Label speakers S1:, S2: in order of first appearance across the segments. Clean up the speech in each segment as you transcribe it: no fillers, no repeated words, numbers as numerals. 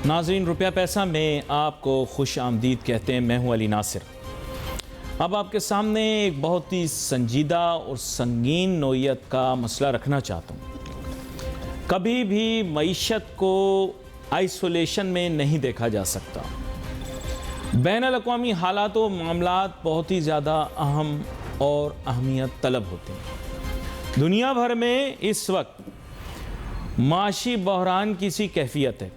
S1: नाज़रीन, रुपया पैसा में आपको खुश आमदीद कहते हैं। मैं हूं अली नासिर। अब आपके सामने एक बहुत ही संजीदा और संगीन नौइयत का मसला रखना चाहता हूं। कभी भी मईशत को आइसोलेशन में नहीं देखा जा सकता। बैनुल-अक़वामी हालात व मामलात बहुत ही ज़्यादा अहम और अहमियत तलब होते हैं। दुनिया भर में इस वक्त माशी बहरान की सी कैफियत है।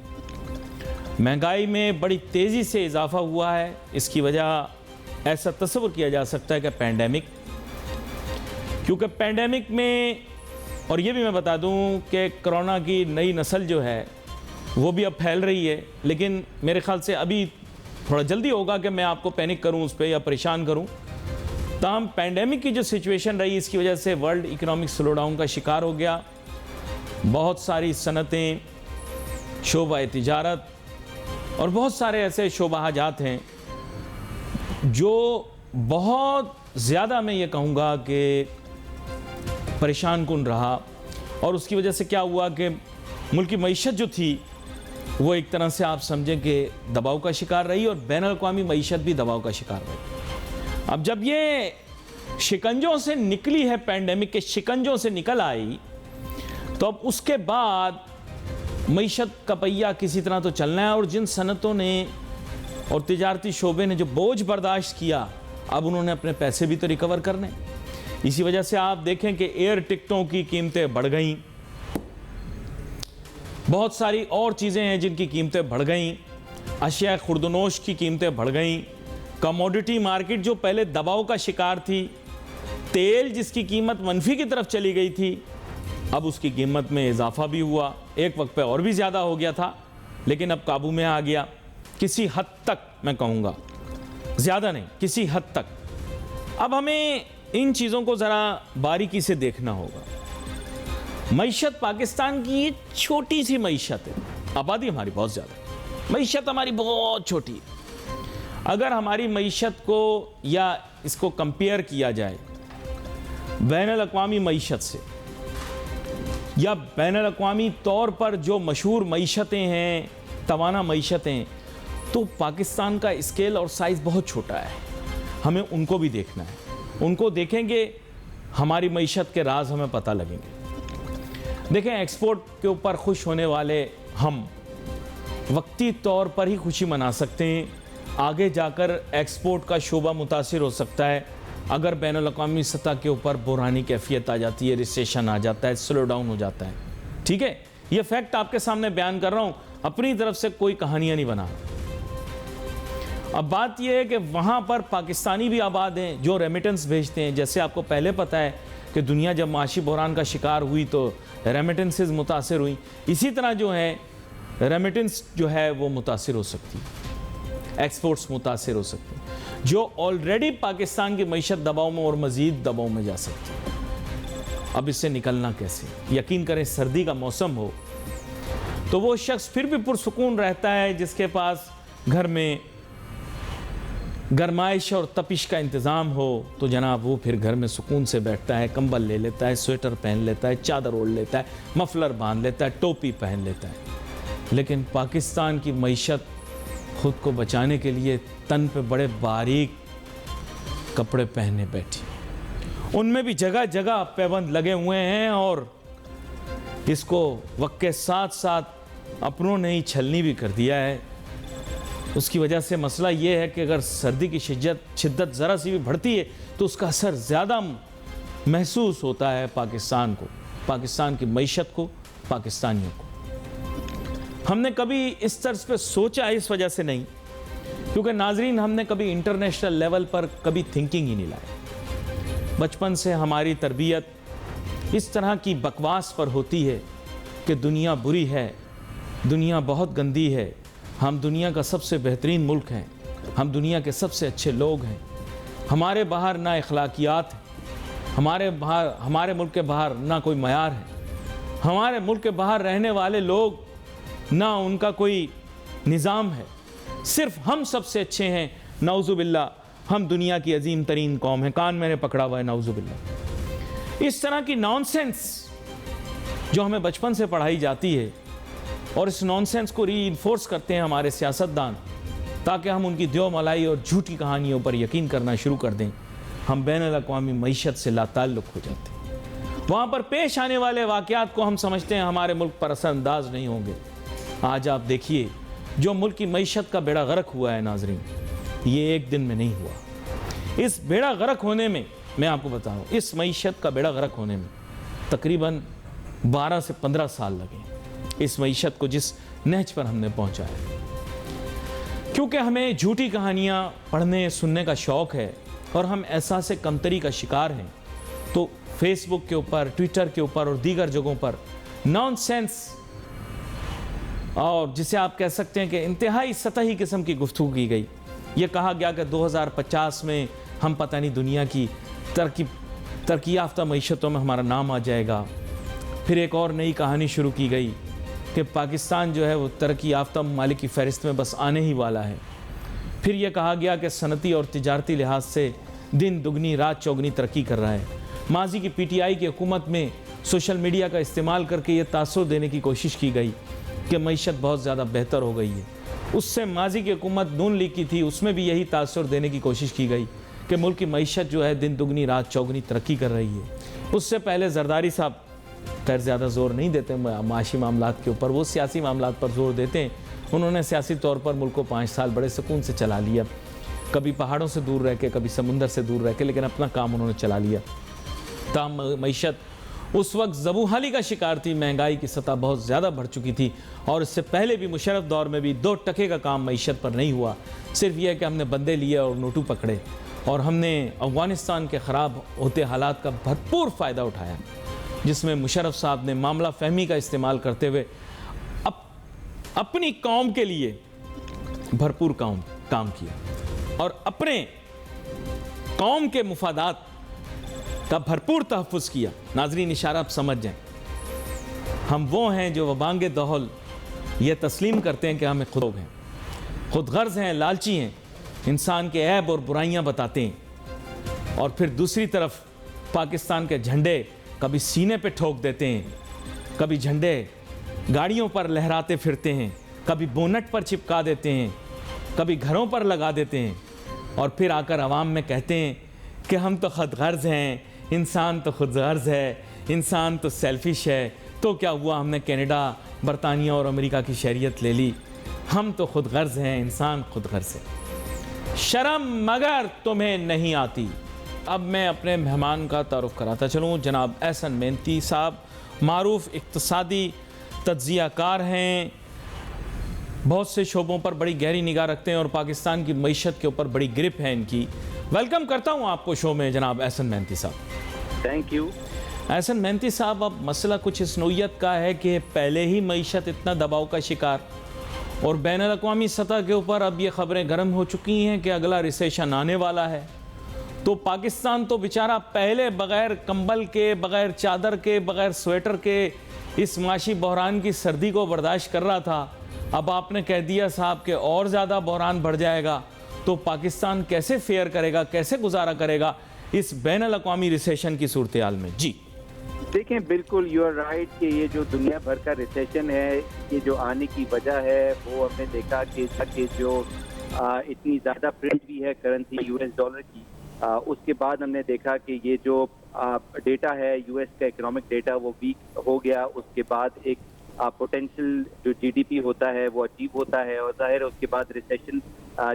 S1: महंगाई में बड़ी तेज़ी से इजाफ़ा हुआ है। इसकी वजह ऐसा तस्वुर किया जा सकता है कि पैंडेमिक, क्योंकि पैंडेमिक में, और ये भी मैं बता दूं कि कोरोना की नई नस्ल जो है वो भी अब फैल रही है, लेकिन मेरे ख्याल से अभी थोड़ा जल्दी होगा कि मैं आपको पैनिक करूं उस पर या परेशान करूं। ताहम पैंडेमिक की जो सिचुएशन रही, इसकी वजह से वर्ल्ड इकोनॉमिक स्लो डाउन का शिकार हो गया। बहुत सारी सनतें, शोबा तिजारत और बहुत सारे ऐसे शोबाजात हैं जो बहुत ज़्यादा, मैं ये कहूँगा कि परेशान कुन रहा। और उसकी वजह से क्या हुआ कि मुल्क की मईशत जो थी वो एक तरह से आप समझें कि दबाव का शिकार रही, और बैनुल-अक़वामी मईशत भी दबाव का शिकार रही। अब जब ये शिकंजों से निकली है, पैंडेमिक के शिकंजों से निकल आई, तो अब उसके बाद मईशत का पहिया किसी तरह तो चलना है। और जिन सनतों ने और तिजारती शोबे ने जो बोझ बर्दाश्त किया, अब उन्होंने अपने पैसे भी तो रिकवर करने। इसी वजह से आप देखें कि एयर टिकटों की कीमतें बढ़ गईं, बहुत सारी और चीज़ें हैं जिनकी कीमतें बढ़ गईं, अशिया खुर्दनोश की कीमतें बढ़ गईं, कमोडिटी मार्केट जो पहले दबाव का शिकार थी, तेल जिसकी कीमत मनफी की तरफ चली गई थी, अब उसकी कीमत में इजाफा भी हुआ। एक वक्त पे और भी ज़्यादा हो गया था, लेकिन अब काबू में आ गया किसी हद तक, मैं कहूँगा ज़्यादा नहीं, किसी हद तक। अब हमें इन चीज़ों को ज़रा बारीकी से देखना होगा। मईशत पाकिस्तान की ये छोटी सी मईशत है, आबादी हमारी बहुत ज़्यादा, मईशत हमारी बहुत छोटी है। अगर हमारी मईशत को या इसको कंपेयर किया जाए बैनुल-अक़वामी मईशत से, या बैनुल-अक़वामी तौर पर जो मशहूर मईशतें हैं, तवाना मईशतें, तो पाकिस्तान का स्केल और साइज़ बहुत छोटा है। हमें उनको भी देखना है। उनको देखेंगे, हमारी मईशत के राज हमें पता लगेंगे। देखें, एक्सपोर्ट के ऊपर खुश होने वाले हम वक्ती तौर पर ही खुशी मना सकते हैं। आगे जाकर एक्सपोर्ट का शोबा मुतासिर हो सकता है अगर बैनुल-अक़वामी सतह के ऊपर बुरहानी कैफियत आ जाती है, रिसेशन आ जाता है, स्लो डाउन हो जाता है। ठीक है, ये फैक्ट आपके सामने बयान कर रहा हूँ, अपनी तरफ से कोई कहानियाँ नहीं बना। अब बात यह है कि वहाँ पर पाकिस्तानी भी आबाद हैं जो रेमिटेंस भेजते हैं। जैसे आपको पहले पता है कि दुनिया जब माशी बहरान का शिकार हुई तो रेमिटेंसेस मुतासिर हुई, इसी तरह जो है रेमिटेंस जो है वो मुतासिर हो सकती है, एक्सपोर्ट्स मुतासिर हो सकती है, जो ऑलरेडी पाकिस्तान की मईशत दबाव में और मज़ीद दबाव में जा सकती है। अब इससे निकलना कैसे? यकीन करें, सर्दी का मौसम हो तो वो शख्स फिर भी पुरसुकून रहता है जिसके पास घर में गरमाइश और तपिश का इंतज़ाम हो, तो जनाब वो फिर घर में सुकून से बैठता है, कंबल ले लेता है, स्वेटर पहन लेता है, चादर ओढ़ लेता है, मफलर बांध लेता है, टोपी पहन लेता है। लेकिन पाकिस्तान की मईशत खुद को बचाने के लिए तन पे बड़े बारीक कपड़े पहने बैठी। उनमें भी जगह जगह पैबंद लगे हुए हैं, और इसको वक्त के साथ साथ अपनों ने ही छलनी भी कर दिया है। उसकी वजह से मसला ये है कि अगर सर्दी की शिद्दत ज़रा सी भी बढ़ती है तो उसका असर ज़्यादा महसूस होता है पाकिस्तान को, पाकिस्तान की मईशत को, पाकिस्तानियों को। हमने कभी इस तर्ज पे सोचा इस वजह से नहीं, क्योंकि नाजरीन, हमने कभी इंटरनेशनल लेवल पर कभी थिंकिंग ही नहीं लाई। बचपन से हमारी तरबियत इस तरह की बकवास पर होती है कि दुनिया बुरी है, दुनिया बहुत गंदी है, हम दुनिया का सबसे बेहतरीन मुल्क हैं, हम दुनिया के सबसे अच्छे लोग हैं, हमारे बाहर ना अखलाकियात है, हमारे मुल्क के बाहर ना कोई मयार है, हमारे मुल्क के बाहर रहने वाले लोग ना उनका कोई निज़ाम है, सिर्फ हम सबसे अच्छे हैं, नाउज़ुबिल्लाह, हम दुनिया की अजीम तरीन कौम है। कान मैंने पकड़ा हुआ है, नाउज़ुबिल्लाह। इस तरह की नॉनसेंस जो हमें बचपन से पढ़ाई जाती है, और इस नॉनसेंस को रीइंफोर्स करते हैं हमारे सियासतदान, ताकि हम उनकी देव मलाई और झूठी कहानियों पर यकीन करना शुरू कर दें। हम बैनुल-अक़वामी मईशत से लाताल्लुक़ हो जाते हैं। वहाँ पर पेश आने वाले वाक़यात को हम समझते हैं हमारे मुल्क पर असरअंदाज नहीं होंगे। आज आप देखिए, जो मुल्क की मईशत का बेड़ा गर्क हुआ है नाज़रीन, ये एक दिन में नहीं हुआ। इस बेड़ा गर्क होने में, मैं आपको बताऊँ, इस मईशत का बेड़ा गर्क होने में तकरीबन 12 से 15 साल लगे। इस मईशत को जिस नहज पर हमने पहुँचाया, क्योंकि हमें झूठी कहानियाँ पढ़ने सुनने का शौक़ है और हम एहसास कमतरी का शिकार हैं, तो फेसबुक के ऊपर, ट्विटर के ऊपर और दीगर जगहों पर नॉनसेंस और जिसे आप कह सकते हैं कि इंतहाई सतही किस्म की गुफ्तगू की गई। ये कहा गया कि 2050 में हम पता नहीं दुनिया की तरक्की याफ्ता मईशतों में हमारा नाम आ जाएगा। फिर एक और नई कहानी शुरू की गई कि पाकिस्तान जो है वो तरक्की याफ्ता ममालिक की फ़हरिस्त में बस आने ही वाला है। फिर यह कहा गया कि सनती और तिजारती लिहाज से दिन दुगनी रात चौगनी तरक्की कर रहा है। माजी की PTI की हुकूमत में सोशल मीडिया का इस्तेमाल करके ये तासुर देने की कोशिश की गई कि मईशत बहुत ज़्यादा बेहतर हो गई है। उससे माजी की हुकूमत नून लीग की थी, उसमें भी यही तासुर देने की कोशिश की गई कि मुल्क की मईशत जो है दिन दुगनी रात चौगनी तरक्की कर रही है। उससे पहले जरदारी साहब खैर ज़्यादा ज़ोर नहीं देते माशी मामलात के ऊपर, वो सियासी मामलात पर ज़ोर देते हैं। उन्होंने सियासी तौर पर मुल्क को 5 साल बड़े सुकून से चला लिया, कभी पहाड़ों से दूर रह के, कभी समुंदर से दूर रह के, लेकिन अपना काम उन्होंने चला लिया। ताम मईशत उस वक्त ज़बूहाली का शिकार थी, महंगाई की सतह बहुत ज़्यादा बढ़ चुकी थी और इससे पहले भी मुशर्रफ दौर में भी 2 टके का काम मईशत पर नहीं हुआ। सिर्फ यह कि हमने बंदे लिए और नोटू पकड़े और हमने अफ़गानिस्तान के ख़राब होते हालात का भरपूर फ़ायदा उठाया, जिसमें मुशर्रफ साहब ने मामला फ़हमी का इस्तेमाल करते हुए अपनी कौम के लिए भरपूर काम किया और अपने कौम के मुफादात का भरपूर तहफ़्फ़ुज़ किया। नाज़रीन, इशारा आप समझ जाएं, हम वो हैं जो वबांगे दहल ये तस्लीम करते हैं कि हमें खुद हैं, खुद गर्ज़ हैं, लालची हैं, इंसान के ऐब और बुराइयां बताते हैं और फिर दूसरी तरफ पाकिस्तान के झंडे कभी सीने पे ठोक देते हैं, कभी झंडे गाड़ियों पर लहराते फिरते हैं, कभी बोनट पर चिपका देते हैं, कभी घरों पर लगा देते हैं और फिर आकर आवाम में कहते हैं कि हम तो खुद गर्ज़ हैं, इंसान तो खुद गर्ज़ है, इंसान तो सेल्फिश है। तो क्या हुआ, हमने कनाडा, बरतानिया और अमेरिका की शरीयत ले ली, हम तो खुद गर्ज़ हैं, इंसान खुद गर्ज़ है। शर्म मगर तुम्हें नहीं आती। अब मैं अपने मेहमान का तारुफ कराता चलूँ। जनाब एहसन मेहनती साहब मारूफ इक़्तिसादी तज्ज़ियाकार हैं, बहुत से शोबों पर बड़ी गहरी निगाह रखते हैं और पाकिस्तान की मईशत के ऊपर बड़ी ग्रिप है इनकी। वेलकम करता हूँ आपको शो में जनाब एहसन मेहनती साहब।
S2: Thank you.
S1: एहसन मेहनती साहब, अब मसला कुछ इस नौइयत का है कि पहले ही मईशत इतना दबाव का शिकार और बैनुल-अक़वामी सतह के ऊपर अब ये ख़बरें गर्म हो चुकी हैं कि अगला रिसेशन आने वाला है। तो पाकिस्तान तो बेचारा पहले बग़ैर कंबल के, बग़ैर चादर के, बग़ैर स्वेटर के इस माशी बहरान की सर्दी को बर्दाश्त कर रहा था। अब आपने कह दिया साहब कि और ज़्यादा बहरान बढ़ जाएगा, तो पाकिस्तान कैसे फेयर करेगा, कैसे गुजारा करेगा इस बैनुल-अक़वामी रिसेशन की सूरत हाल में? जी
S2: देखें, बिल्कुल यू आर राइट कि ये जो दुनिया भर का रिसेशन है, ये जो आने की वजह है वो हमने देखा कि जो इतनी ज़्यादा प्रिंट भी है करेंसी US डॉलर की, उसके बाद हमने देखा कि ये जो डेटा है US का इकोनॉमिक डेटा वो वीक हो गया। उसके बाद एक पोटेंशियल जो GDP होता है वो अचीव होता है और ज़ाहिर उसके बाद रिसेशन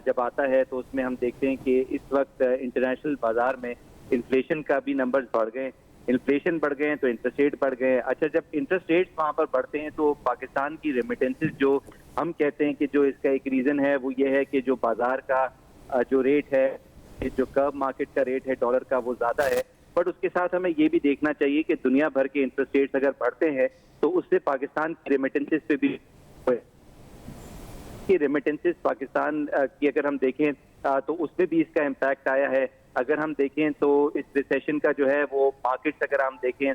S2: जब आता है तो उसमें हम देखते हैं कि इस वक्त इंटरनेशनल बाजार में इन्फ्लेशन का भी नंबर्स बढ़ गए। इन्फ्लेशन बढ़ गए हैं तो इंटरेस्ट रेट बढ़ गए। अच्छा, जब इंटरेस्ट रेट्स वहाँ पर बढ़ते हैं तो पाकिस्तान की रेमिटेंसेस जो हम कहते हैं कि जो इसका एक रीज़न है वो ये है कि जो बाजार का जो रेट है, जो कर्व मार्केट का रेट है डॉलर का, वो ज़्यादा है। बट उसके साथ हमें ये भी देखना चाहिए कि दुनिया भर के इंटरेस्ट रेट्स अगर बढ़ते हैं तो उससे पाकिस्तान की रेमिटेंसेस पे भी रेमिटेंसेस पाकिस्तान की अगर हम देखें तो उसमें भी इसका इम्पैक्ट आया है। अगर हम देखें तो इस रिसेशन का जो है वो मार्केट्स अगर हम देखें,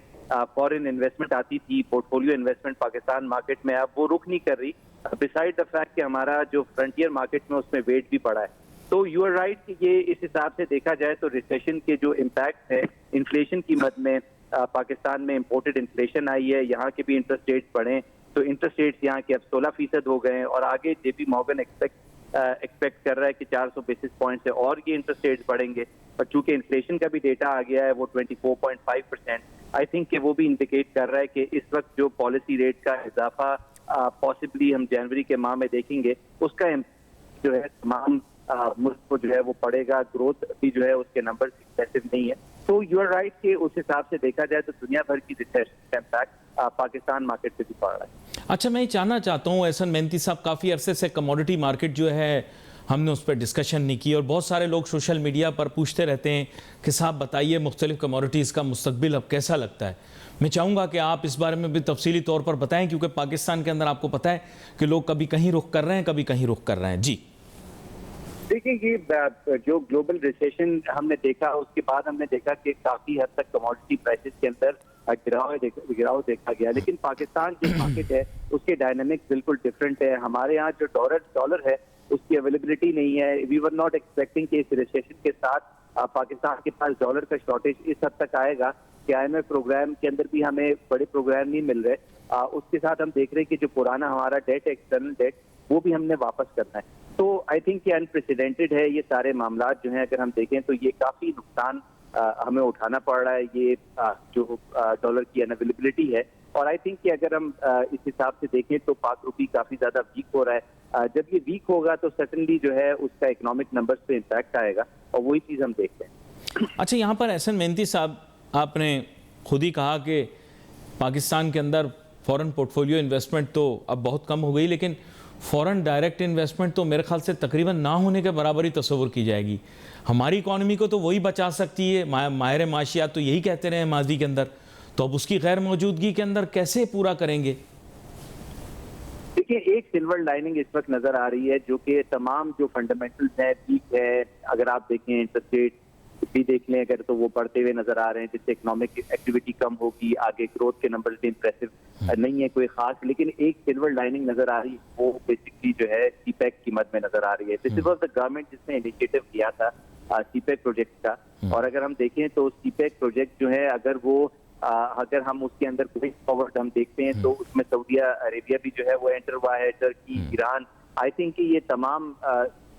S2: फॉरेन इन्वेस्टमेंट आती थी, पोर्टफोलियो इन्वेस्टमेंट पाकिस्तान मार्केट में, अब वो रुक नहीं कर रही, बिसाइड द फैक्ट कि हमारा जो फ्रंटियर मार्केट में उसमें वेट भी पड़ा है। तो यू आर राइट कि ये इस हिसाब से देखा जाए तो रिसेशन के जो इम्पैक्ट है इन्फ्लेशन की मद में, पाकिस्तान में इम्पोर्टेड इन्फ्लेशन आई है, यहाँ के भी इंटरेस्ट रेट्स बढ़े, तो इंटरेस्ट रेट्स यहाँ के अब 16% हो गए हैं और आगे JP Morgan एक्सपेक्ट कर रहा है कि 400 बेसिस पॉइंट से और ये इंटरेस्ट रेट्स बढ़ेंगे। पर चूंकि इन्फ्लेशन का भी डेटा आ गया है वो 24.5%, आई थिंक कि वो भी इंडिकेट कर रहा है कि इस वक्त जो पॉलिसी रेट का इजाफा पॉसिबली हम जनवरी के माह में देखेंगे, उसका जो है तमाम मुल्क को जो है वो पड़ेगा। ग्रोथ भी जो है उसके नंबर एक्सेसिव नहीं है। तो यू आर राइट कि उस हिसाब से देखा जाए तो दुनिया भर की रिसेशन का इम्पैक्ट पाकिस्तान मार्केट पे भी पड़ रहा है।
S1: अच्छा, मैं ये जानना चाहता हूँ एहसन मेहनती साहब, काफ़ी अरसे से कमोडिटी मार्केट जो है हमने उस पर डिस्कशन नहीं की और बहुत सारे लोग सोशल मीडिया पर पूछते रहते हैं कि साहब बताइए मुख्तलिफ कमोडिटीज़ का मुस्तकबिल अब कैसा लगता है। मैं चाहूँगा कि आप इस बारे में भी तफसीली तौर पर बताएं, क्योंकि पाकिस्तान के अंदर आपको पता है कि लोग कभी कहीं रुख कर रहे हैं, कभी कहीं रुख कर रहे हैं। जी
S2: देखिए, ये जो ग्लोबल रिसेशन हमने देखा उसके बाद हमने देखा कि काफी हद तक कमोडिटी प्राइसेस के अंदर गिराव देखा गया, लेकिन पाकिस्तान जो मार्केट है उसके डायनामिक्स बिल्कुल डिफरेंट है। हमारे यहाँ जो डॉलर है उसकी अवेलेबिलिटी नहीं है। वी वर नॉट एक्सपेक्टिंग कि इस रिसेशन के साथ पाकिस्तान के पास डॉलर का शॉर्टेज इस हद तक आएगा कि IMF प्रोग्राम के अंदर भी हमें बड़े प्रोग्राम नहीं मिल रहे। उसके साथ हम देख रहे हैं कि जो पुराना हमारा डेट है, एक्सटर्नल डेट, वो भी हमने वापस करना है। तो आई थिंक ये अनप्रेसिडेंटेड है। ये सारे मामला जो हैं अगर हम देखें तो ये काफी नुकसान हमें उठाना पड़ रहा है, ये जो डॉलर की अनअवेलेबिलिटी है। और आई थिंक कि अगर हम इस हिसाब से देखें तो पाक रुपी काफी ज्यादा वीक हो रहा है। जब ये वीक होगा तो सर्टनली जो है उसका इकोनॉमिक नंबर्स पे इम्पैक्ट आएगा और वही चीज हम देखते हैं।
S1: अच्छा, यहाँ पर एहसन मेहनती साहब, आपने खुद ही कहा कि पाकिस्तान के अंदर फॉरेन पोर्टफोलियो इन्वेस्टमेंट तो अब बहुत कम हो गई, लेकिन फॉरेन डायरेक्ट इन्वेस्टमेंट तो मेरे ख्याल से तकरीबन ना होने के बराबर ही तस्वुर की जाएगी। हमारी इकॉनमी को तो वही बचा सकती है, माहिर माशियात तो यही कहते रहे माजी के अंदर, तो अब उसकी गैर मौजूदगी के अंदर कैसे पूरा करेंगे?
S2: देखिए, एक सिल्वर लाइनिंग इस वक्त नजर आ रही है जो कि तमाम जो फंडामेंटल्स है ठीक है। अगर आप देखें इंटरेस्ट रेट भी देख लें अगर, तो वो बढ़ते हुए नजर आ रहे हैं, जिससे इकोनॉमिक एक्टिविटी कम होगी, आगे ग्रोथ के नंबर भी इंप्रेसिव नहीं है कोई खास। लेकिन एक सिल्वर लाइनिंग नजर आ रही है, वो बेसिकली जो है सीपैक की मद में नजर आ रही है। दिस वाज द गवर्नमेंट जिसने इनिशिएटिव किया था सीपैक प्रोजेक्ट का। और अगर हम देखें तो सीपैक प्रोजेक्ट जो है अगर हम उसके अंदर कोई फॉरवर्ड हम देखते हैं तो उसमें सऊदी अरेबिया भी जो है वो एंटर हुआ है, टर्की, ईरान। आई थिंक कि ये तमाम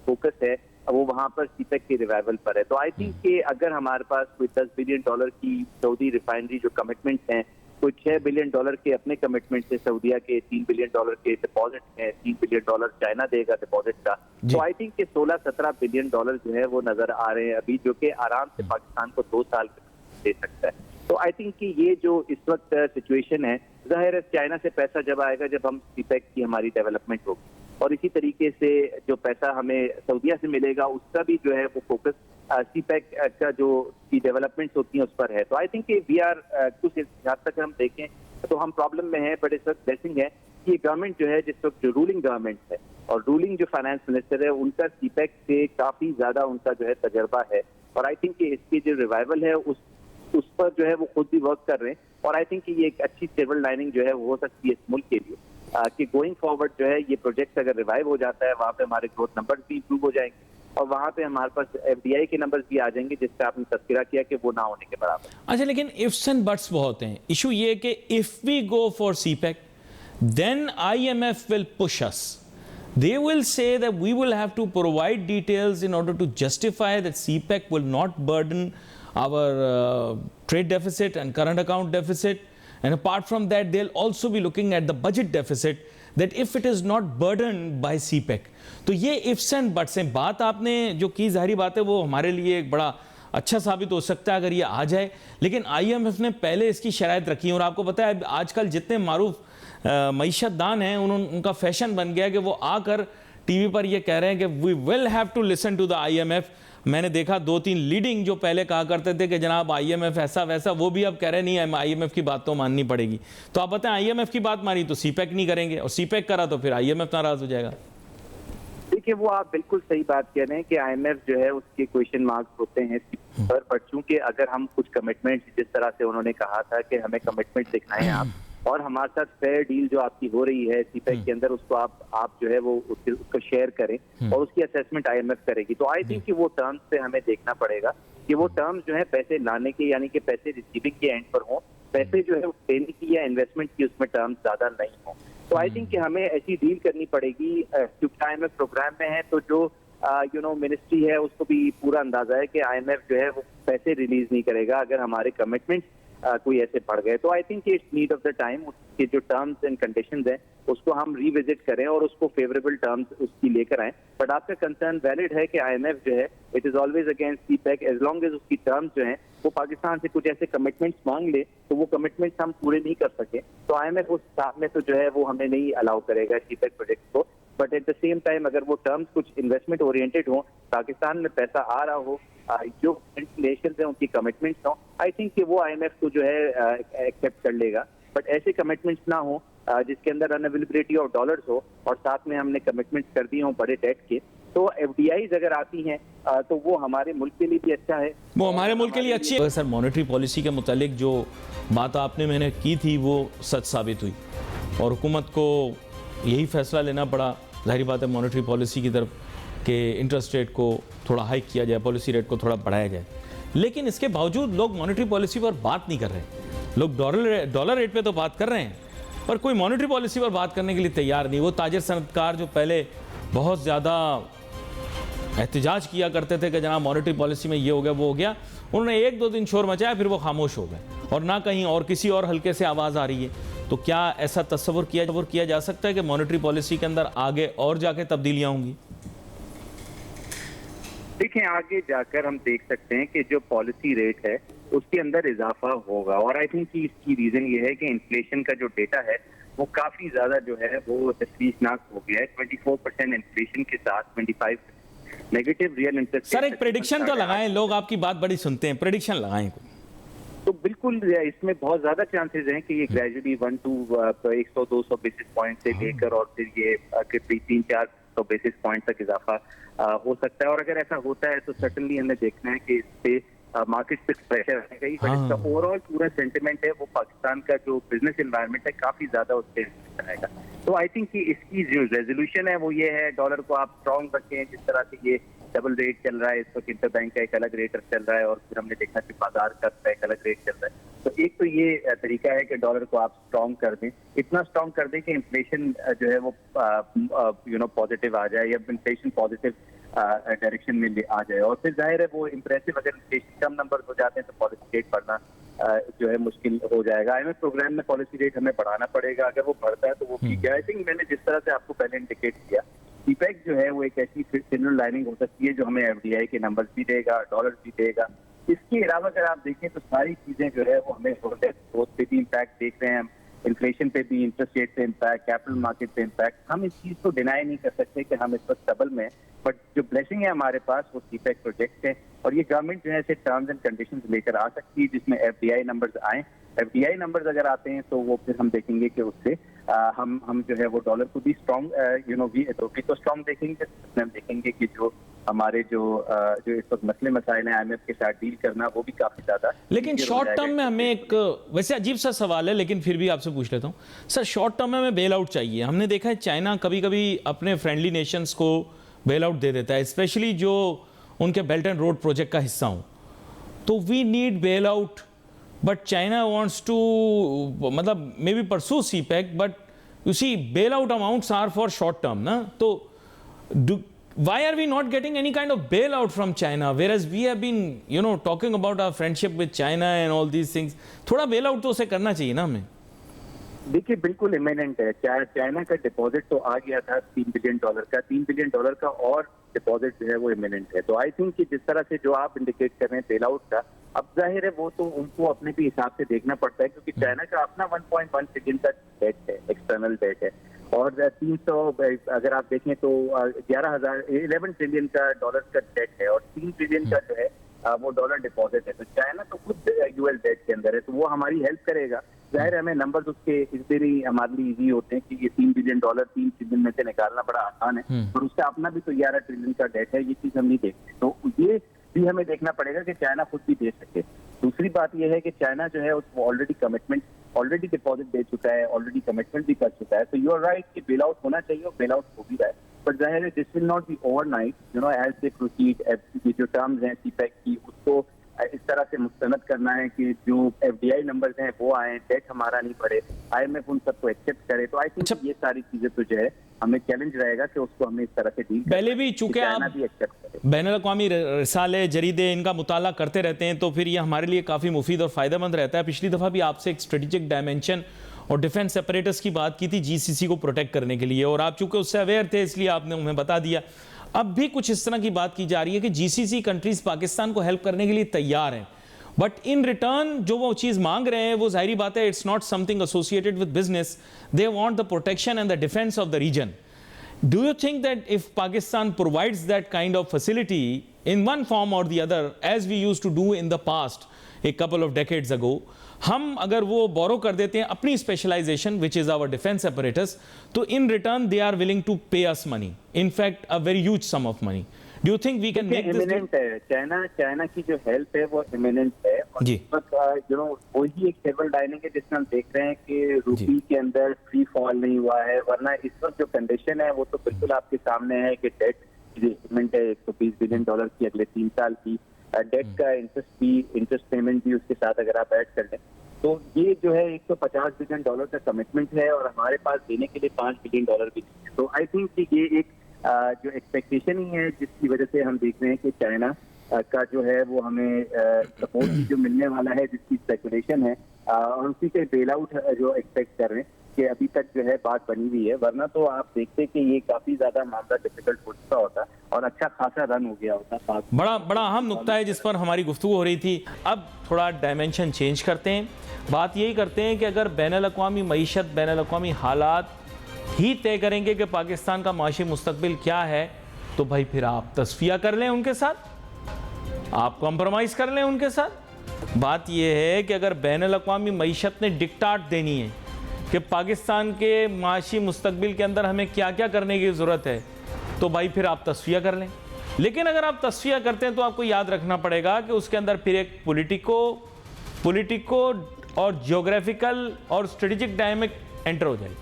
S2: फोकस है वो वहाँ पर सीपैक के रिवाइवल पर है। तो आई थिंक कि अगर हमारे पास कोई $10 बिलियन की सऊदी रिफाइनरी जो कमिटमेंट्स हैं, कोई $6 बिलियन के अपने कमिटमेंट से, सऊदिया के $3 बिलियन के डिपॉजिट हैं, $3 बिलियन चाइना देगा डिपॉजिट का। तो आई थिंक कि 16-17 बिलियन डॉलर जो है वो नजर आ रहे हैं अभी, जो कि आराम से पाकिस्तान को 2 साल दे सकता है। तो आई थिंक कि ये जो इस वक्त सिचुएशन है, जाहिर है चाइना से पैसा जब आएगा जब हम सीपैक की हमारी डेवलपमेंट होगी, और इसी तरीके से जो पैसा हमें सऊदिया से मिलेगा उसका भी जो है वो फोकस सीपैक का जो की डेवलपमेंट्स होती हैं उस पर है। तो आई थिंक वी आर कुछ हद तक हम देखें तो हम प्रॉब्लम में हैं, बट इस वक्त ब्लेसिंग है कि गवर्नमेंट जो है, जिस वक्त जो रूलिंग गवर्नमेंट है और रूलिंग जो फाइनेंस मिनिस्टर है, उनका सीपैक से काफी ज्यादा उनका जो है तजर्बा है। और आई थिंक कि इसकी जो रिवाइवल है उस पर जो है वो खुद भी वर्क कर रहे हैं। और आई थिंक कि ये एक अच्छी सिल्वर लाइनिंग जो है वो हो सकती है इस मुल्क के लिए, कि गोइंग फॉरवर्ड जो है ये प्रोजेक्ट अगर रिवाइव हो जाता है, वहाँ पे हमारे ग्रोथ नंबर्स भी इंप्रूव हो जाएंगे और वहाँ पे हमारे पास FDI के नंबर्स भी आ जाएंगे, जिसका आपने तस्करा किया कि वो ना होने के बराबर।
S1: अच्छा, लेकिन इफ्स एंड बट्स बहुत हैं। इशू ये है कि if we go for CPEC then IMF will push us. They will say that we will have to provide details in order to justify that CPEC will not burden our trade deficit and current account deficit. And apart from that, they'll also be looking at the budget deficit, that if it is not burdened by CPEC. तो ये ifs and buts हैं। बात आपने जो की, जाहिर बात है वो हमारे लिए एक बड़ा अच्छा साबित हो सकता है अगर ये आ जाए, लेकिन IMF ने पहले इसकी शराइत रखी है। और आपको पता है आजकल जितने मारूफ मईशत दान हैं उनका फैशन बन गया कि वो आकर टीवी पर ये कह रहे हैं कि we will have to listen to the IMF। मैंने देखा 2-3 लीडिंग जो पहले कहा करते थे कि जनाब IMF ऐसा वैसा, वो भी अब कह रहे नहीं है IMF की बात तो माननी पड़ेगी। तो आप बताएं, IMF की बात मानी तो सीपैक नहीं करेंगे, और सीपैक करा तो फिर IMF नाराज हो जाएगा।
S2: देखिए, वो आप बिल्कुल सही बात कह रहे हैं कि IMF जो है उसके क्वेश्चन मार्क्स होते हैं पर, बट चूंकि अगर हम कुछ कमिटमेंट, जिस तरह से उन्होंने कहा था कि हमें कमिटमेंट दिखाएं आप, और हमारे साथ फेयर डील जो आपकी हो रही है सीपैक के अंदर, उसको आप जो है वो उसको शेयर करें और उसकी असेसमेंट IMF करेगी। तो आई थिंक कि वो टर्म्स पे हमें देखना पड़ेगा कि वो टर्म्स जो है पैसे लाने के, यानी कि पैसे रिसीविंग के एंड पर हो, पैसे जो है देने की या इन्वेस्टमेंट की उसमें टर्म्स ज्यादा नहीं हो। तो आई थिंक कि हमें ऐसी डील करनी पड़ेगी, क्योंकि IMF प्रोग्राम में है तो जो मिनिस्ट्री है उसको भी पूरा अंदाजा है कि IMF जो है वो पैसे रिलीज नहीं करेगा अगर हमारे कमिटमेंट कोई ऐसे बढ़ गए। तो I think it's need of the time उसके जो टर्म्स एंड कंडीशंस हैं उसको हम रिविजिट करें और उसको फेवरेबल टर्म्स उसकी लेकर आएं। बट आपका कंसर्न वैलिड है कि IMF जो है it is always against CPEC as long as उसकी टर्म्स जो हैं वो पाकिस्तान से कुछ ऐसे कमिटमेंट्स मांग ले तो वो कमिटमेंट्स हम पूरे नहीं कर सके तो IMF उस हिसाब में तो जो है वो हमें नहीं अलाउ करेगा CPEC प्रोजेक्ट को। But at the same time अगर वो टर्म्स कुछ इन्वेस्टमेंट ओरिएंटेड हो, पाकिस्तान में पैसा आ रहा हो, जो नेशंस हैं उनकी कमिटमेंट्स हो, आई थिंक कि वो IMF को जो है एक्सेप्ट कर लेगा। बट ऐसे कमिटमेंट्स ना हो जिसके अंदर अनअवेलेबिलिटी ऑफ डॉलर्स हो और साथ में हमने कमिटमेंट्स कर दिए हों बड़े डेट के, तो FDIs अगर आती हैं तो वो हमारे मुल्क के लिए भी अच्छा है,
S1: वो हमारे मुल्क के लिए अच्छी है। सर, मॉनेटरी पॉलिसी के मुतालिक जो बात मैंने की थी वो सच साबित हुई और हुकूमत को यही फैसला लेना पड़ा, जाहिर बात है, मॉनेटरी पॉलिसी की तरफ कि इंटरेस्ट रेट को थोड़ा हाइक किया जाए, पॉलिसी रेट को थोड़ा बढ़ाया जाए। लेकिन इसके बावजूद लोग मॉनेटरी पॉलिसी पर बात नहीं कर रहे हैं। लोग डॉलर रेट पे तो बात कर रहे हैं पर कोई मॉनेटरी पॉलिसी पर बात करने के लिए तैयार नहीं। वो ताजिर सनतकार जो पहले बहुत ज़्यादा एहतजाज किया करते थे कि जनाब मॉनेटरी पॉलिसी में ये हो गया वो हो गया, उन्होंने एक दो दिन शोर मचाया फिर वो खामोश हो गए और ना कहीं और किसी और हल्के से आवाज़ आ रही है। तो क्या ऐसा तस्वुर किया जा सकता है कि मॉनेटरी पॉलिसी के अंदर आगे और जाके तब्दीलियां होंगी?
S2: देखिए, आगे जाकर हम देख सकते हैं कि जो पॉलिसी रेट है उसके अंदर इजाफा होगा और आई थिंक कि इसकी रीजन ये है कि इन्फ्लेशन का जो डेटा है वो काफी ज्यादा जो है वो तशवीशनाक हो गया है। 24% इन्फ्लेशन के साथ 25 नेगेटिव रियल इंटरेस्ट।
S1: सर, एक प्रेडिक्शन तो लगाएं, लोग आपकी बात बड़ी सुनते हैं, प्रेडिक्शन लगाएं कोई।
S2: तो बिल्कुल इसमें बहुत ज्यादा चांसेस हैं कि ये ग्रेजुअली 100-200 बेसिस पॉइंट से लेकर और फिर ये 300-400 बेसिस पॉइंट तक इजाफा हो सकता है। और अगर ऐसा होता है तो सर्टनली हमें देखना है कि इस पे मार्केट पे प्रेशर रहेगा ही, बट इसका ओवरऑल पूरा सेंटिमेंट है वो पाकिस्तान का जो बिजनेस एनवायरनमेंट है काफी ज्यादा उस पर रहेगा। तो आई थिंक कि इसकी जो रेजोल्यूशन है वो ये है, डॉलर को आप स्ट्रॉन्ग रखें। जिस तरह से ये डबल रेट चल रहा है इस वक्त, इंटर बैंक का एक अलग रेट चल रहा है और फिर हमने देखा कि बाजार का एक अलग रेट चल रहा है। तो एक तो ये तरीका है कि डॉलर को आप स्ट्रॉन्ग कर दें, इतना स्ट्रॉन्ग कर दें कि इन्फ्लेशन जो है वो पॉजिटिव आ जाए या इन्फ्लेशन पॉजिटिव डायरेक्शन में आ जाए। और फिर जाहिर है वो इम्प्रेसिव अगर इन्फ्लेशन कम नंबर हो जाते हैं तो पॉलिसी रेट बढ़ना जो है मुश्किल हो जाएगा। IMF प्रोग्राम में पॉलिसी रेट हमें बढ़ाना पड़ेगा, अगर वो बढ़ता है तो वो ठीक है। आई थिंक मैंने जिस तरह से आपको पहले इंडिकेट किया, CPEC जो है वो एक ऐसी सिल्वर लाइनिंग हो सकती है जो हमें FDI के नंबर्स भी देगा, डॉलर भी देगा। इसके अलावा अगर आप देखें तो सारी चीजें जो है वो हमें ग्रोथ पे भी इम्पैक्ट देख रहे हैं हम, इन्फ्लेशन पे भी, इंटरेस्ट रेट पे इम्पैक्ट, कैपिटल मार्केट पे इम्पैक्ट। हम इस चीज को डिनाई नहीं कर सकते कि हम इस वक्त ट्रबल में, बट जो ब्लेसिंग है हमारे पास वो CPEC प्रोजेक्ट है और ये गवर्नमेंट जो है ऐसे टर्म्स एंड कंडीशंस लेकर आ सकती है जिसमें FDI नंबर्स आए। FDI नंबर्स अगर आते हैं तो वो फिर हम देखेंगे कि उससे हम जो है वो डॉलर को भी स्ट्रॉन्ग भी तो स्ट्रॉन्ग देखेंगे। हम देखेंगे कि जो हमारे जो इस वक्त मसले मसाइल हैं IMF के साथ डील करना वो भी काफी ज्यादा।
S1: लेकिन शॉर्ट टर्म में हमें एक वैसे अजीब सा सवाल है लेकिन फिर भी आपसे पूछ लेता हूँ सर, शॉर्ट टर्म में हमें बेल आउट चाहिए। हमने देखा है चाइना कभी कभी अपने फ्रेंडली नेशंस को बेल आउट दे देता है, स्पेशली जो उनके बेल्ट एंड रोड प्रोजेक्ट का हिस्सा हो। तो we need bail out but China wants to मतलब may be pursue CPEC, but you see bail out amounts are for short term ना। तो why are we not getting any kind of bailout from China, whereas we have been talking about our friendship with China and all these things? थोड़ा bail out तो उसे करना चाहिए ना हमें।
S2: देखिए, बिल्कुल इमिनेंट है। चाइना का डिपॉजिट तो आ गया था $3 बिलियन का, $3 बिलियन का और डिपॉजिट जो है वो इमिनेंट है। तो आई थिंक कि जिस तरह से जो आप इंडिकेट कर रहे हैं बेल आउट का, अब जाहिर है वो तो उनको अपने भी हिसाब से देखना पड़ता है क्योंकि चाइना का अपना 1.1 ट्रिलियन का डेट है, एक्सटर्नल डेट है और 300 अगर आप देखें तो 11 ट्रिलियन का डॉलर का डेट है और 3 ट्रिलियन का जो है वो डॉलर डिपॉजिट है। तो चाइना तो खुद US डेट के अंदर है, तो वो हमारी हेल्प करेगा। जाहिर है हमें नंबर्स उसके इसलिए हमारे लिए इजी होते हैं कि ये $3 बिलियन 3 ट्रिलियन में से निकालना बड़ा आसान है और उसका अपना भी तो 11 ट्रिलियन का डेट है। ये चीज हम नहीं देखते, तो ये भी हमें देखना पड़ेगा कि चाइना खुद भी दे सके। दूसरी बात यह है कि चाइना जो है उसको ऑलरेडी डिपॉजिट दे चुका है, ऑलरेडी कमिटमेंट भी कर चुका है। तो यू आर राइट कि बेल आउट होना चाहिए और बेल आउट हो भी रहा है, बट जाहिर है this will not be overnight, as they proceed. जो टर्म्स हैं CPEC की उसको इस तरह से मुस्तनद करना है कि जो FDI नंबर्स हैं वो आए, डेट हमारा नहीं बढ़े, IMF उन सबको एक्सेप्ट करे। तो आई थिंक ये सारी चीजें तो जो है हमें चैलेंज रहेगा कि उसको हमें इस तरह से डील
S1: पहले भी चूंकि आप बैनुल-अक़वामी रिसाले जरीदे इनका मुताला करते रहते हैं तो फिर ये हमारे लिए काफ़ी मुफीद और फ़ायदेमंद रहता है। पिछली दफ़ा भी आपसे एक स्ट्रेटेजिक डायमेंशन और डिफेंस सेपरेटर्स की बात की थी GCC को प्रोटेक्ट करने के लिए, और आप चूंकि उससे अवेयर थे इसलिए आपने उन्हें बता दिया। अब भी कुछ इस तरह की बात की जा रही है कि GCC कंट्रीज पाकिस्तान को हेल्प करने के लिए तैयार हैं, बट इन रिटर्न जो वो चीज़ मांग रहे हैं वो जाहिर बात है it's not something associated with business, they want the protection and the defence of the region. Do you think that if Pakistan provides that kind of facility in one form or the other, as we used to do in the past, a couple of decades ago, हम अगर वो बोरो कर देते हैं अपनी specialisation which is our defence apparatus, तो in return they are willing to pay us money, in fact a very huge sum of money. Do you think we can make this?
S2: Imminent है China की जो help है वो imminent है, और
S1: जी
S2: वही एक टेबल डाइनिंग है जिसमें हम देख रहे हैं कि रूपी के अंदर फ्री फॉल नहीं हुआ है, वरना इस वक्त जो कंडीशन है वो तो बिल्कुल आपके सामने है कि डेट पेमेंट है $120 बिलियन की अगले 3 साल की, डेट का इंटरेस्ट पेमेंट भी उसके साथ अगर आप ऐड कर लें तो ये जो है $150 बिलियन का कमिटमेंट है, और हमारे पास देने के लिए $5 बिलियन भी है। तो आई थिंक कि ये एक जो एक्सपेक्टेशन ही है जिसकी वजह से हम देख रहे हैं कि चाइना का जो है वो हमें सपोर्ट जो मिलने वाला है, जिसकी स्पेकुलेशन है, और उसी से बेल आउट जो एक्सपेक्ट कर रहे हैं कि अभी तक जो है बात बनी हुई है, वरना तो आप देखते कि ये काफी ज्यादा मामला डिफिकल्ट हो चुका होता और अच्छा खासा रन हो गया होता।
S1: बड़ा अहम नुक्ता है जिस पर हमारी गुफ्तगू हो रही थी। अब थोड़ा डायमेंशन चेंज करते हैं, बात यही करते हैं कि अगर बैनुल-अक़वामी मईशत, बैनुल-अक़वामी हालात ही तय करेंगे कि पाकिस्तान का माशी मुस्तकबिल क्या है, तो भाई फिर आप तस्फिया कर लें उनके साथ, आप कॉम्प्रोमाइज़ कर लें उनके साथ। बात यह है कि अगर बैनुल-अक़वामी मईशत ने डिक्टाट देनी है कि पाकिस्तान के माशी मुस्तकबिल के अंदर हमें क्या क्या करने की ज़रूरत है, तो भाई फिर आप तस्फिया कर लें। लेकिन अगर आप तस्फिया करते हैं तो आपको याद रखना पड़ेगा कि उसके अंदर फिर एक पॉलिटिको और जियोग्राफिकल और स्ट्रेटेजिक डायमेक एंटर हो जाएगी,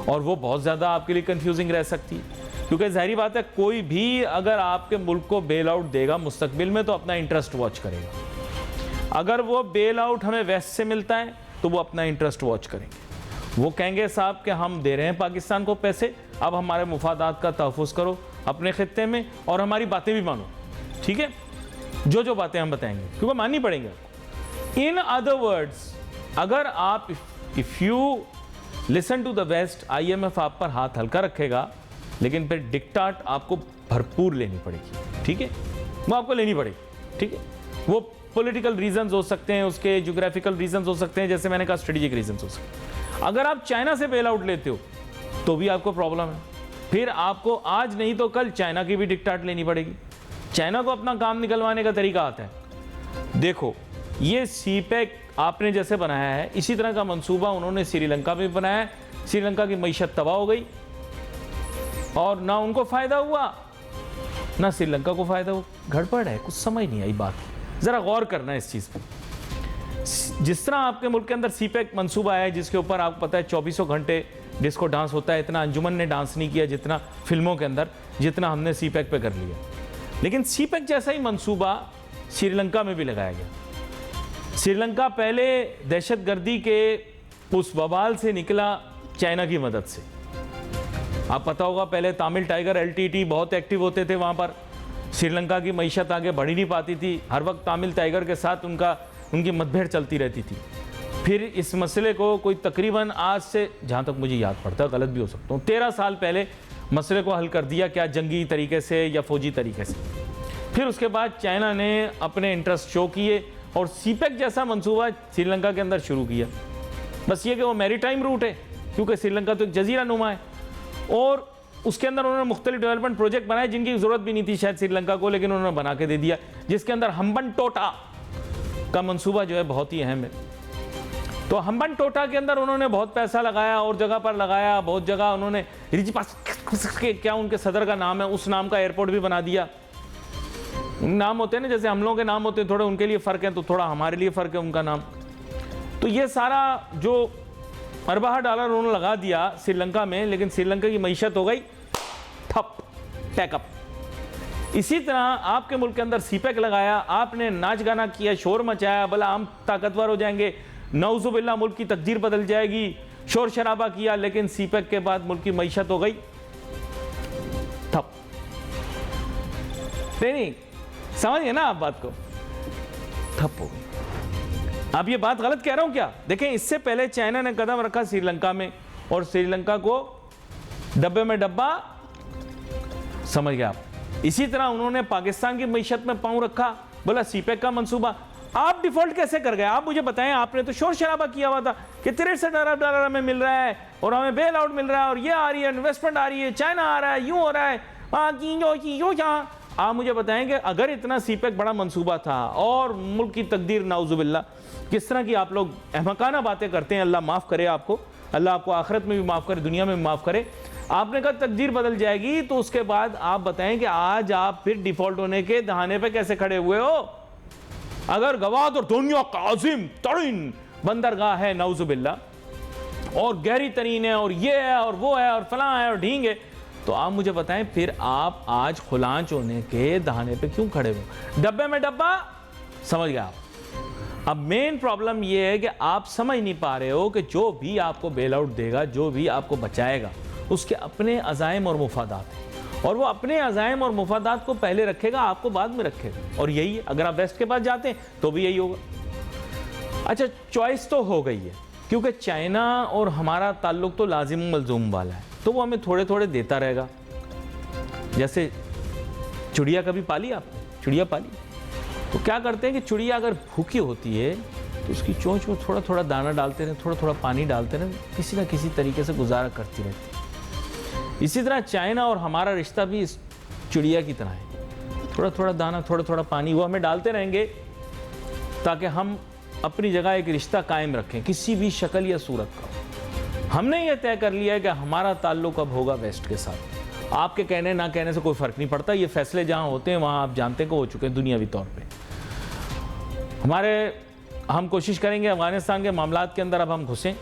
S1: और वो बहुत ज़्यादा आपके लिए कंफ्यूजिंग रह सकती है, क्योंकि जाहिर बात है कोई भी अगर आपके मुल्क को बेल आउट देगा मुस्तकबिल में तो अपना इंटरेस्ट वॉच करेगा। अगर वो बेल आउट हमें वेस्ट से मिलता है तो वो अपना इंटरेस्ट वॉच करेंगे, वो कहेंगे साहब कि हम दे रहे हैं पाकिस्तान को पैसे, अब हमारे मुफादात का तहफ़्फ़ुज़ करो अपने खित्ते में और हमारी बातें भी मानो, ठीक है, जो बातें हम बताएंगे क्योंकि माननी पड़ेंगे। इन अदर वर्ड्स, अगर आप if you listen to the West, IMF आप पर हाथ हल्का रखेगा, लेकिन फिर डिक्टाट आपको भरपूर लेनी पड़ेगी, ठीक है, वो आपको लेनी पड़ेगी, ठीक है। वो पॉलिटिकल रीजंस हो सकते हैं, उसके ज्योग्राफिकल रीजंस हो सकते हैं, जैसे मैंने कहा स्ट्रेटेजिक रीजंस हो सकते हैं। अगर आप चाइना से बेल आउट लेते हो तो भी आपको प्रॉब्लम है, फिर आपको आज नहीं तो कल चाइना की भी डिक्टाट लेनी पड़ेगी। चाइना को अपना काम निकलवाने का तरीका आता है। देखो, ये CPEC आपने जैसे बनाया है, इसी तरह का मंसूबा उन्होंने श्रीलंका में बनाया है। श्रीलंका की मईशत तबाह हो गई और ना उनको फ़ायदा हुआ ना श्रीलंका को फ़ायदा हुआ। गड़बड़ है, कुछ समझ नहीं आई बात, ज़रा गौर करना है इस चीज़ पर। जिस तरह आपके मुल्क के अंदर CPEC मंसूबा है, जिसके ऊपर आपको पता है 24 घंटे डिस्को डांस होता है, इतना अंजुमन ने डांस नहीं किया जितना फिल्मों के अंदर, जितना हमने CPEC पे कर लिया। लेकिन CPEC जैसा ही मंसूबा श्रीलंका में भी लगाया गया। श्रीलंका पहले दहशतगर्दी के उस बवाल से निकला चाइना की मदद से। आप पता होगा पहले तमिल टाइगर LTT बहुत एक्टिव होते थे वहाँ पर, श्रीलंका की मईशत आगे बढ़ ही नहीं पाती थी, हर वक्त तमिल टाइगर के साथ उनकी मतभेड़ चलती रहती थी। फिर इस मसले को कोई तकरीबन आज से, जहाँ तक मुझे याद पड़ता है, गलत भी हो सकता हूँ, 13 साल पहले मसले को हल कर दिया, क्या जंगी तरीके से या फौजी तरीके से। फिर उसके बाद चाइना ने अपने इंटरेस्ट शो किए और CPEC जैसा मंसूबा श्रीलंका के अंदर शुरू किया। बस ये कि वो मैरीटाइम रूट है, क्योंकि श्रीलंका तो एक जजीरा नुमा है, और उसके अंदर उन्होंने मुख्तलिफ डेवलपमेंट प्रोजेक्ट बनाए जिनकी ज़रूरत भी नहीं थी शायद श्रीलंका को, लेकिन उन्होंने बना के दे दिया, जिसके अंदर हम्बनटोटा का मंसूबा जो है बहुत ही अहम है। तो हम्बनटोटा के अंदर उन्होंने बहुत पैसा लगाया और जगह पर लगाया, बहुत जगह उन्होंने रिजिपास के क्या उनके सदर का नाम है, उस नाम का एयरपोर्ट भी बना दिया। नाम होते हैं ना, जैसे हम लोगों के नाम होते हैं, थोड़े उनके लिए फ़र्क है तो थोड़ा हमारे लिए फ़र्क है उनका नाम। तो ये सारा जो $1 अरब उन्होंने लगा दिया श्रीलंका में, लेकिन श्रीलंका की मईशत हो गई ठप, टैकअप। इसी तरह आपके मुल्क के अंदर सीपेक लगाया, आपने नाच गाना किया, शोर मचाया, बोला हम ताकतवर हो जाएंगे, नौजुबिल्ला मुल्क की तकदीर बदल जाएगी, शोर शराबा किया, लेकिन सीपेक के बाद मुल्क की मईशत हो गई ठप। नहीं, समझिए ना आप बात को, ठप हो गई। अब ये बात गलत कह रहा हूं क्या? देखें, इससे पहले चाइना ने कदम रखा श्रीलंका में और श्रीलंका को डब्बे में डब्बा, समझ गया आप। इसी तरह उन्होंने पाकिस्तान की मईशत में पांव रखा, बोला सीपेक का मंसूबा। आप डिफॉल्ट कैसे कर गए? आप मुझे बताएं, आपने तो शोर शराबा किया हुआ था कि 63 अरब डॉलर हमें मिल रहा है और हमें बेल आउट मिल रहा है और ये आ रही है, इन्वेस्टमेंट आ रही है, चाइना आ रहा है, यूं हो रहा है, आप मुझे बताएं कि अगर इतना सीपेक बड़ा मंसूबा था और मुल्क की तकदीर नाउजुबिल्ला, किस तरह की आप लोग अहमकाना बातें करते हैं। अल्लाह माफ़ करे आपको, अल्लाह आपको आखिरत में भी माफ़ करे, दुनिया में भी माफ़ करे। आपने कहा तकदीर बदल जाएगी, तो उसके बाद आप बताएं कि आज आप फिर डिफॉल्ट होने के दहाने पे कैसे खड़े हुए हो? अगर गवाह और दुनिया का अजीम तरीन बंदरगाह है नाउजुबिल्ला और गहरी तरीन है और ये है और वो है और फलां है और ढींग है, तो आप मुझे बताएं फिर आप आज खुलांच होने के दहाने पे क्यों खड़े हो? डब्बे में डब्बा, समझ गया आप। अब मेन प्रॉब्लम ये है कि आप समझ नहीं पा रहे हो कि जो भी आपको बेल आउट देगा, जो भी आपको बचाएगा, उसके अपने अज़ाइम और मुफादात हैं और वो अपने अज़ाइम और मुफादात को पहले रखेगा, आपको बाद में रखेगा। और यही है, अगर आप वेस्ट के पास जाते हैं तो भी यही होगा। अच्छा, चॉइस तो हो गई है क्योंकि चाइना और हमारा ताल्लुक तो लाजिम मलजूम वाला है, तो वो हमें थोड़े थोड़े देता रहेगा। जैसे चिड़िया कभी पाली आपने? चिड़िया पाली तो क्या करते हैं कि चिड़िया अगर भूखी होती है तो उसकी चोंच में थोड़ा थोड़ा दाना डालते रहे, थोड़ा थोड़ा पानी डालते रहे, किसी ना किसी तरीके से गुजारा करती रहती है। इसी तरह चाइना और हमारा रिश्ता भी इस चिड़िया की तरह है, थोड़ा थोड़ा दाना, थोड़ा थोड़ा पानी वो हमें डालते रहेंगे ताकि हम अपनी जगह एक रिश्ता कायम रखें किसी भी शक्ल या सूरत का। हमने ये तय कर लिया है कि हमारा ताल्लुक अब होगा वेस्ट के साथ। आपके कहने ना कहने से कोई फ़र्क नहीं पड़ता, ये फैसले जहाँ होते हैं वहाँ आप जानते हैं कि हो चुके हैं दुनियावी तौर पर। हम कोशिश करेंगे अफ़गानिस्तान के मामलात के अंदर अब हम घुसें,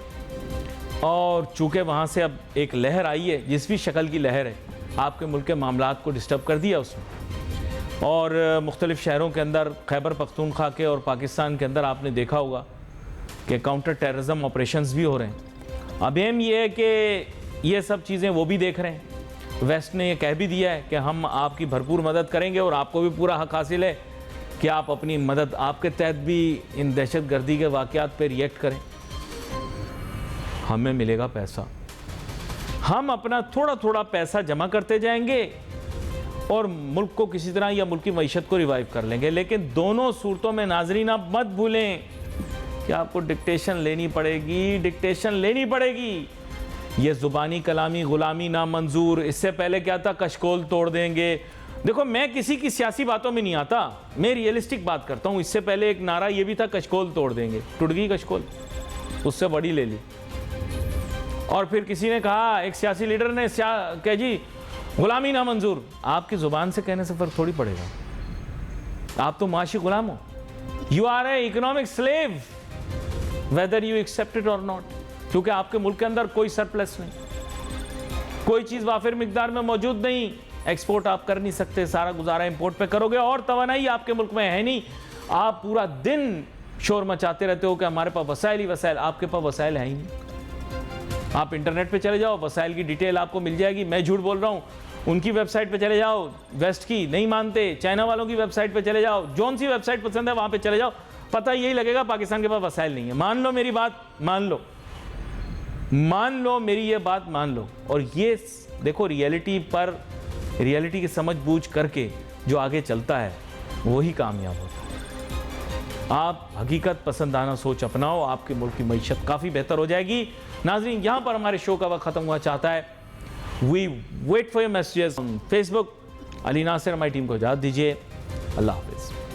S1: और चूँकि वहाँ से अब एक लहर आई है, जिस भी शक्ल की लहर है, आपके मुल्क के मामलात को डिस्टर्ब कर दिया उसने, और मुख्तलिफ़ शहरों के अंदर खैबर पख्तूनख्वा के और पाकिस्तान के अंदर आपने देखा होगा कि काउंटर टेररिज्म ऑपरेशंस भी हो रहे हैं। अब एम ये है कि ये सब चीज़ें वो भी देख रहे हैं। वेस्ट ने ये कह भी दिया है कि हम आपकी भरपूर मदद करेंगे और आपको भी पूरा हक हासिल है कि आप अपनी मदद, आपके तहत भी इन दहशतगर्दी के वाक़यात पर रिएक्ट करें। हमें मिलेगा पैसा, हम अपना थोड़ा थोड़ा पैसा जमा करते जाएंगे और मुल्क को किसी तरह या मुल्क की मईशत को रिवाइव कर लेंगे। लेकिन दोनों सूरतों में नाजरीन आप मत भूलें कि आपको डिक्टेशन लेनी पड़ेगी, डिक्टेशन लेनी पड़ेगी। ये ज़ुबानी कलामी गुलामी ना मंजूर। इससे पहले क्या था, कशकोल तोड़ देंगे। देखो, मैं किसी की सियासी बातों में नहीं आता, मैं रियलिस्टिक बात करता हूँ। इससे पहले एक नारा ये भी था, कशकोल तोड़ देंगे, टूट गई कशकोल, उससे बड़ी ले ली। और फिर किसी ने कहा, एक सियासी लीडर ने कह जी गुलामी ना मंजूर। आपकी ज़ुबान से कहने से फ़र्क थोड़ी पड़ेगा, आप तो माशी गुलाम हो। You are a economic slave whether you accept it और नॉट, क्योंकि आपके मुल्क के अंदर कोई सरप्लस नहीं, कोई चीज़ वाफिर मिकदार में मौजूद नहीं, एक्सपोर्ट आप कर नहीं सकते, सारा गुजारा इंपोर्ट पे करोगे और तवानाई आपके मुल्क में है नहीं। आप पूरा दिन शोर मचाते रहते हो कि हमारे पास वसाइल ही वसाइल, आपके पास वसाइल है ही नहीं। आप इंटरनेट पे चले जाओ, वसाइल की डिटेल आपको मिल जाएगी। मैं झूठ बोल रहा हूँ? उनकी वेबसाइट पे चले जाओ, वेस्ट की नहीं मानते, चाइना वालों की वेबसाइट पे चले जाओ, जौन सी वेबसाइट पसंद है वहाँ पे चले जाओ, पता यही लगेगा पाकिस्तान के पास वसाइल नहीं है। मान लो मेरी बात, मान लो मेरी ये बात मान लो। और ये देखो, रियलिटी की समझ बूझ करके जो आगे चलता है वही कामयाब होता है। आप हकीकत पसंदाना सोच अपनाओ, आपके मुल्क की मईशत काफ़ी बेहतर हो जाएगी। नाज़रीन, यहाँ पर हमारे शो का वक्त ख़त्म हुआ चाहता है। We wait for your messages on Facebook. Ali Nasir हमारी टीम को इजाज़त दीजिए। अल्लाह हाफ़िज़।